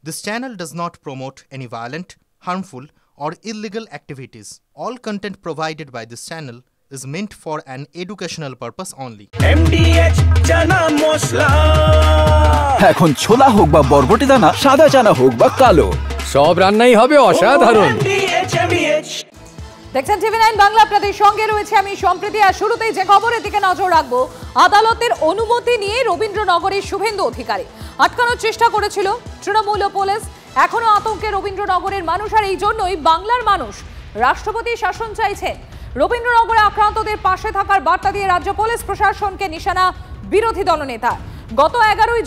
This channel does not promote any violent, harmful, or illegal activities. All content provided by this channel is meant for an educational purpose only. MDH chana mosla এখন ছোলা হোক বা বরবটি দানা, সাদা চানা হোক বা কালো, সব রান্নাই হবে অসাধারণ। দেখছেন TV9 বাংলা, আপনাদের সঙ্গে রয়েছে আমি সম্প্রীতি। আর শুরুতেই যে খবরের দিকে নজর রাখবো, আদালতের অনুমতি নিয়ে রবীন্দ্রনগরের শুভেন্দু অধিকারী আটকানোর চেষ্টা করেছিল তৃণমূল ও পুলিশ। এখনো আতঙ্কে রবীন্দ্রনগরের মানুষ, আর এই জন্যই বাংলার মানুষ রাষ্ট্রপতি শাসন চাইছে। রবীন্দ্রনগরে আক্রান্তদের পাশে থাকার বার্তা দিয়ে রাজ্য পুলিশ প্রশাসনকে নিশানা বিরোধী দলনেতা। গত 11ই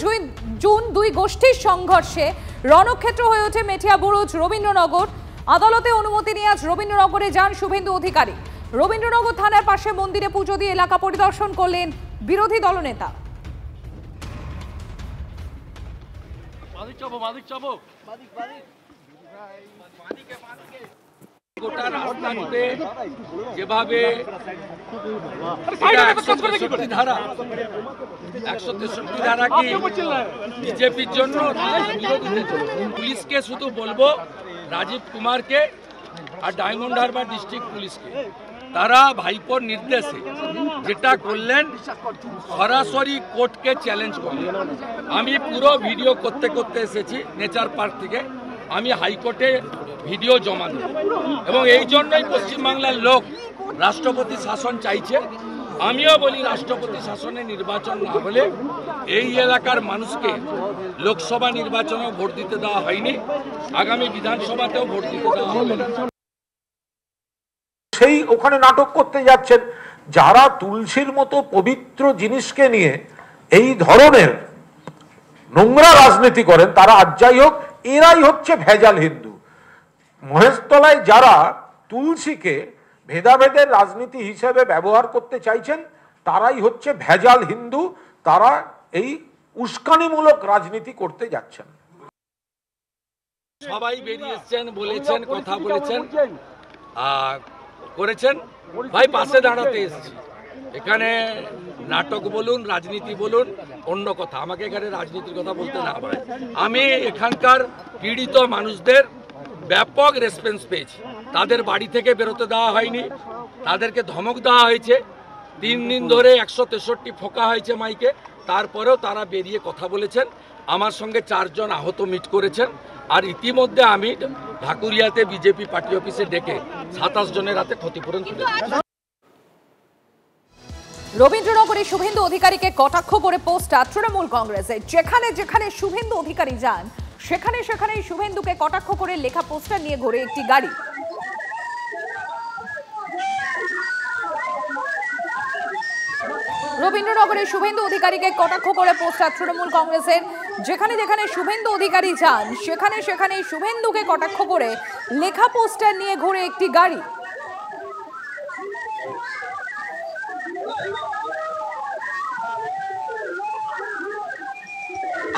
জুন দুই গোষ্ঠীর সংঘর্ষে রণক্ষেত্র হয়ে ওঠে মেটিয়া বুরুজ রবীন্দ্রনগর। আদালতে অনুমতি নিয়ে আজ রবীন্দ্রনগরে যান শুভেন্দু অধিকারী। রবীন্দ্রনগর থানার পাশে মন্দিরে পুজো দিয়ে এলাকা পরিদর্শন করলেন বিরোধী দলনেতা। যেভাবে 163 ধারা কি বিজেপির জন্য, পুলিশকে শুধু বলবো, রাজীব কুমারকে আর ডায়মন্ড হারবার ডিস্ট্রিক্ট পুলিশকে, তারা ভাইপোর নির্দেশে যেটা করলেন সরাসরি কোর্টকে চ্যালেঞ্জ করলেন। আমি পুরো ভিডিও করতে করতে এসেছি নেচার পার্ক থেকে, আমি হাইকোর্টে ভিডিও জমা দেব। এবং এই জন্যই পশ্চিমবাংলার লোক রাষ্ট্রপতি শাসন চাইছে। আমিও বলি, রাষ্ট্রপতি শাসনে নির্বাচন না হলে এই এলাকার মানুষকে লোকসভা নির্বাচনেও ভোট দিতে দেওয়া হয়নি, আগামী বিধানসভাতেও ভোট দিতে দেওয়া হবে না। সেই ওখানে নাটক করতে যাচ্ছেন যারা তুলসীর মতো পবিত্র জিনিসকে নিয়ে এই ধরনের নোংরা রাজনীতি করেন, তারা আজ যাই হোক, এরাই হচ্ছে ভেজাল হিন্দু। মহেশতলায় যারা তুলসীকে ভেদাভেদের রাজনীতি হিসেবে ব্যবহার করতে চাইছেন, তারাই হচ্ছে ভেজাল হিন্দু। তারা এই উস্কানিমূলক রাজনীতি করতে যাচ্ছেন। সবাই বেরিয়েছেন, বলেছেন, কথা বলেছেন, করেছেন। ভাই পাশে দাঁড়াতে এসেছি। এখানে নাটক বলুন, রাজনীতি বলুন, অন্য কথা, আমাকে এখানে রাজনীতির কথা বলতে না হয়। আমি এখানকার পীড়িত মানুষদের ব্যাপক রেসপন্স পেয়েছি। তাদের বাড়ি থেকে বেরোতে দেওয়া হয়নি, তাদেরকে ধমক দেওয়া হয়েছে। 3 দিন ধরে 163 ফোঁকা হয়েছে মাইকে, তারপরেও তারা বেরিয়ে কথা বলেছেন। আমার সঙ্গে 4 জন আহত মিট করেছেন। আর ইতিমধ্যে আমি ঢাকুরিয়াতে বিজেপি পার্টি অফিসে ডেকে 27 জনের হাতে ক্ষতিপূরণ তুলে দিয়েছি। রবীন্দ্রনগরে শুভেন্দু অধিকারীকে কটাক্ষ করে পোস্টার তৃণমূল কংগ্রেসের। যেখানে যেখানে শুভেন্দু অধিকারী যান, সেখানে সেখানেই শুভেন্দুকে কটাক্ষ করে লেখা পোস্টার নিয়ে ঘোরে একটি গাড়ি। রবীন্দ্রনগরে শুভেন্দু অধিকারীকে কটাক্ষ করে পোস্টার তৃণমূল কংগ্রেসের। যেখানে যেখানে শুভেন্দু অধিকারী যান, সেখানে সেখানেই শুভেন্দুকে কটাক্ষ করে লেখা পোস্টার নিয়ে ঘোরে একটি গাড়ি।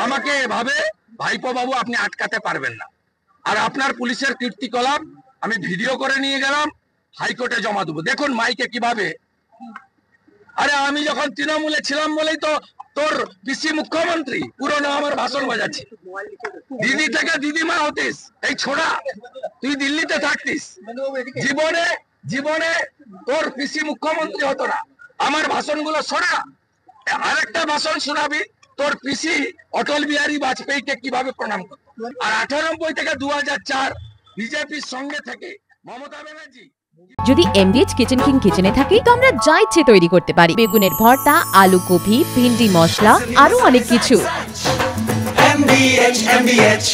আমাকে এভাবে ভাইপো বাবু আপনি আটকাতে পারবেন না। আর আপনার পুলিশের কীর্তিকলাপ আমি ভিডিও করে নিয়ে গেলাম, হাইকোর্টে জমা দেবো। দেখুন মাইকে কিভাবে। আরে আমি যখন তৃণমূলে ছিলাম বলেই তো তোর পিসি মুখ্যমন্ত্রী পুরনো আমার ভাষণ বাজাচ্ছি। দিদি থেকে দিদিমা হতিস, এই ছোড়া তুই দিল্লিতে থাকতিস, জীবনে জীবনে তোর পিসি মুখ্যমন্ত্রী হতো না। আমার ভাষণগুলো শোনা, আরেকটা ভাষণ শোনাবি, তোর পিসি অটল বিহারী বাজপেয়ীকে কিভাবে প্রণাম করত। আর 98 থেকে 2004 বিজেপির সঙ্গে থেকে মমতা ব্যানার্জি। যদি MDH কিচেন কিং কিচেনে থাকি তো আমরা যা ইচ্ছে তৈরি করতে পারি। বেগুনের ভর্তা, আলু কপি, ভিন্ডি মশলা, আরো অনেক কিছু। MDH